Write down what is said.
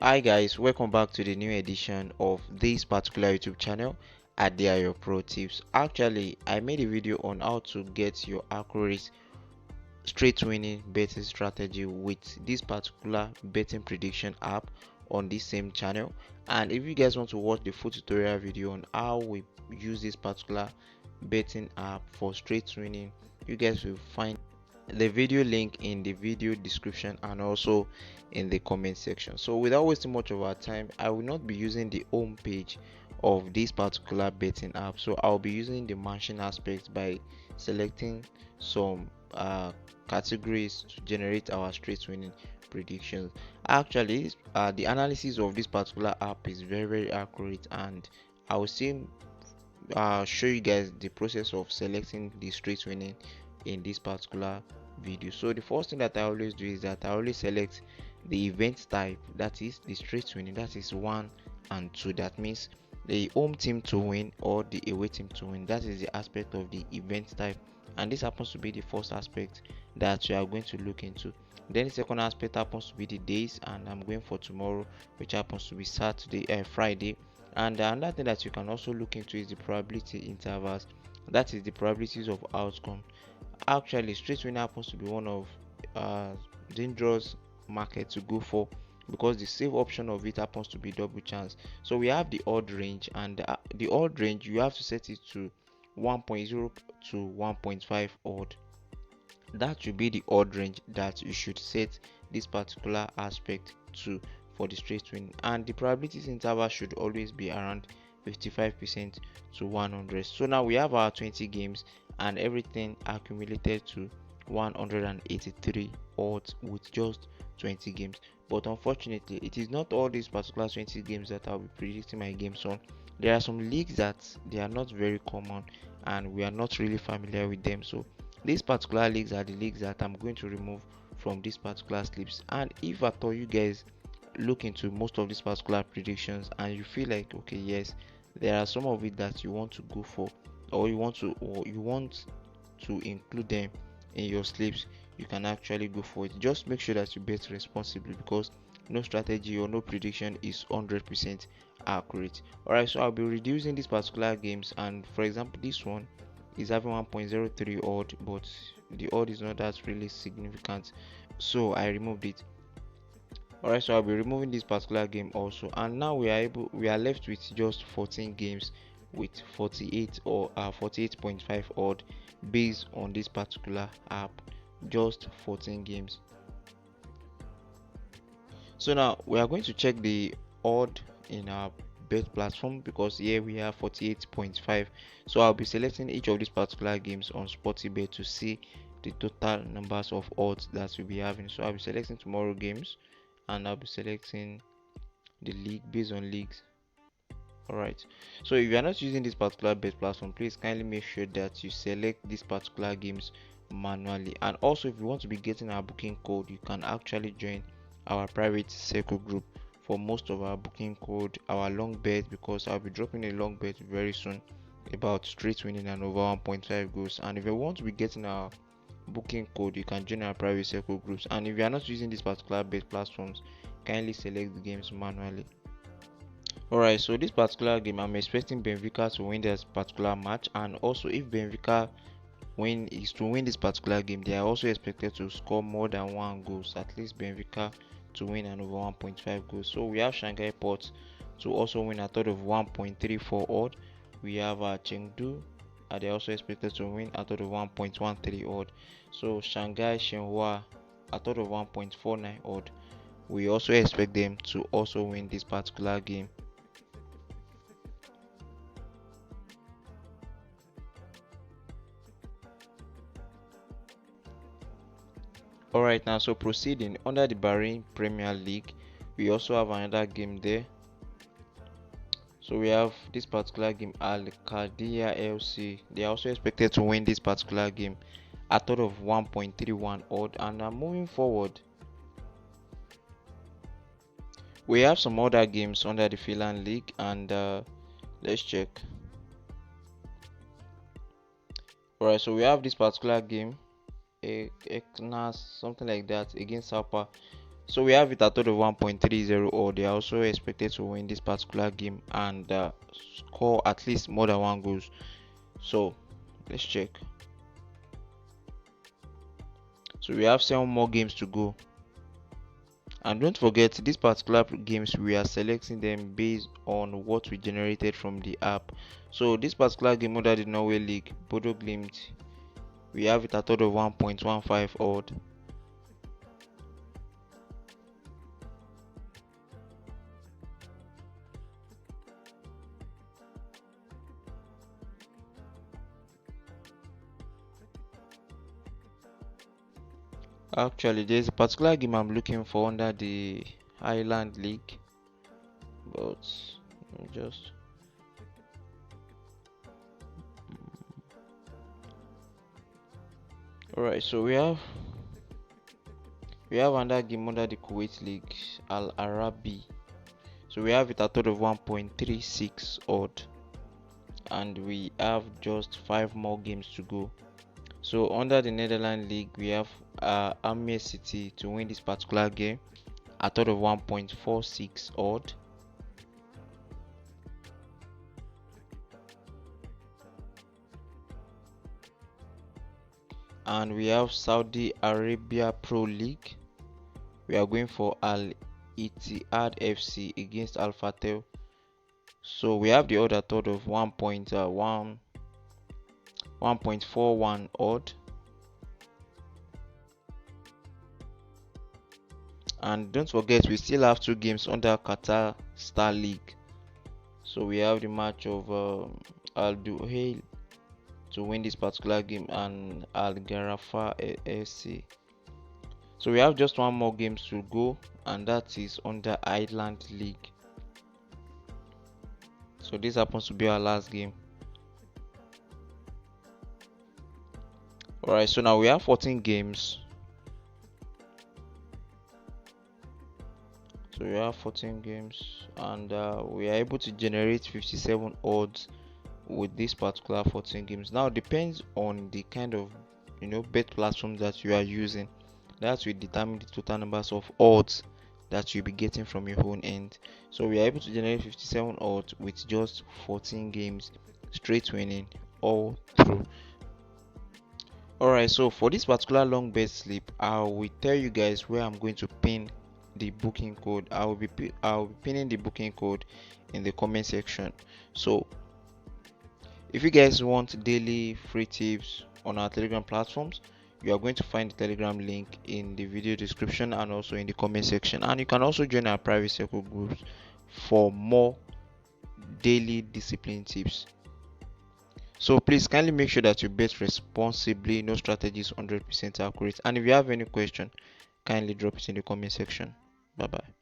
Hi guys, welcome back to the new edition of this particular YouTube channel at Your Pro Tips. Actually, I made a video on how to get your accurate straight winning betting strategy with this particular betting prediction app on this same channel. And if you guys want to watch the full tutorial video on how we use this particular betting app for straight winning, you guys will find the video link in the video description and also in the comment section. So without wasting much of our time, I will not be using the home page of this particular betting app. So I'll be using the mansion aspect by selecting some categories to generate our straight winning predictions. Actually, the analysis of this particular app is very accurate, and I will see show you guys the process of selecting the straight winning in this particular video. So the first thing that I always do is that I always select the event type, that is the straight winning, that is 1 and 2. That means the home team to win or the away team to win. That is the aspect of the event type, and this happens to be the first aspect that we are going to look into. Then the second aspect happens to be the days, and I'm going for tomorrow, which happens to be Friday. And another thing that you can also look into is the probability intervals, that is the probabilities of outcome. Actually, straight winner happens to be one of dangerous market to go for, because the safe option of it happens to be double chance. So we have the odd range, and the odd range you have to set it to 1.0 to 1.5 odd. That should be the odd range that you should set this particular aspect to for the straight win, and the probabilities interval should always be around 55% to 100. So now we have our 20 games and everything accumulated to 183 odds with just 20 games. But unfortunately, it is not all these particular 20 games that I'll be predicting my games on. There are some leagues that they are not very common and we are not really familiar with them. So these particular leagues are the leagues that I'm going to remove from these particular slips. And if at all you guys look into most of these particular predictions and you feel like, okay, yes, there are some of it that you want to go for, or you want to include them in your slips, you can actually go for it. Just make sure that you bet responsibly, because no strategy or no prediction is 100% accurate. Alright, so I'll be reducing these particular games, and for example this one is having 1.03 odd, but the odd is not that really significant, so I removed it. Alright, so I'll be removing this particular game also, and now we are left with just 14 games with 48 or 48.5 odd based on this particular app. Just 14 games. So now we are going to check the odd in our bet platform, because here we have 48.5. So I'll be selecting each of these particular games on Sportybet to see the total numbers of odds that we'll be having. So I'll be selecting tomorrow games, and I'll be selecting the league based on leagues. Alright, so if you are not using this particular bet platform, please kindly make sure that you select these particular games manually. And also, if you want to be getting our booking code, you can actually join our private circle group for most of our booking code, our long bet, because I'll be dropping a long bet very soon about straight winning and over 1.5 goals. And if you want to be getting our booking code, you can join our private circle groups. And if you are not using these particular bet platforms, kindly select the games manually. Alright, so this particular game, I'm expecting Benfica to win this particular match, and also if Benfica win this particular game, they are also expected to score more than 1 goals, at least Benfica to win and over 1.5 goals. So we have Shanghai Port to also win a total of 1.34 odd. We have Chengdu, they are also expected to win a total of 1.13 odd. So Shanghai Shenhua a total of 1.49 odd. We also expect them to also win this particular game. Alright, now so proceeding under the Bahrain Premier League, we also have another game there. So we have this particular game, Al Qadiyah LC. They are also expected to win this particular game at total of 1.31 odd. And moving forward, we have some other games under the Finland League, and let's check. Alright, so we have this particular game, Eknas, something like that, against Sapa. So we have it at total of 1.30, or they are also expected to win this particular game and score at least more than one goals. So let's check. So we have 7 more games to go. And don't forget, these particular games, we are selecting them based on what we generated from the app. So this particular game under the Norway League, Bodo Glimt, we have it at total of 1.15 odd. Actually, there's a particular game I'm looking for under the Highland League, but let me just. Alright, so we have another game under the Kuwait League, Al Arabi. So we have it at total of 1.36 odd, and we have just 5 more games to go. So under the Netherlands League, we have Amir City to win this particular game at total of 1.46 odd. And we have Saudi Arabia Pro League. We are going for Al Ittihad FC against Al Fateh. So we have the other third of 1.41 odd. And don't forget, we still have 2 games under Qatar Star League. So we have the match of Al Duhail to win this particular game and Al Gharafa FC. So we have just 1 more game to go, and that is under Ireland League. So this happens to be our last game. Alright, so now we have 14 games. So we have 14 games, and we are able to generate 57 odds with this particular 14 games. Now it depends on the kind of bet platform that you are using. That will determine the total numbers of odds that you'll be getting from your own end. So we are able to generate 57 odds with just 14 games, straight winning all through. Alright, so for this particular long bet slip, I will tell you guys where I'm going to pin the booking code. I'll be pinning the booking code in the comment section. So if you guys want daily free tips on our Telegram platforms, you are going to find the Telegram link in the video description and also in the comment section. And you can also join our private circle groups for more daily discipline tips. So please kindly make sure that you bet responsibly. No strategy is 100% accurate. And if you have any question, kindly drop it in the comment section. Bye bye.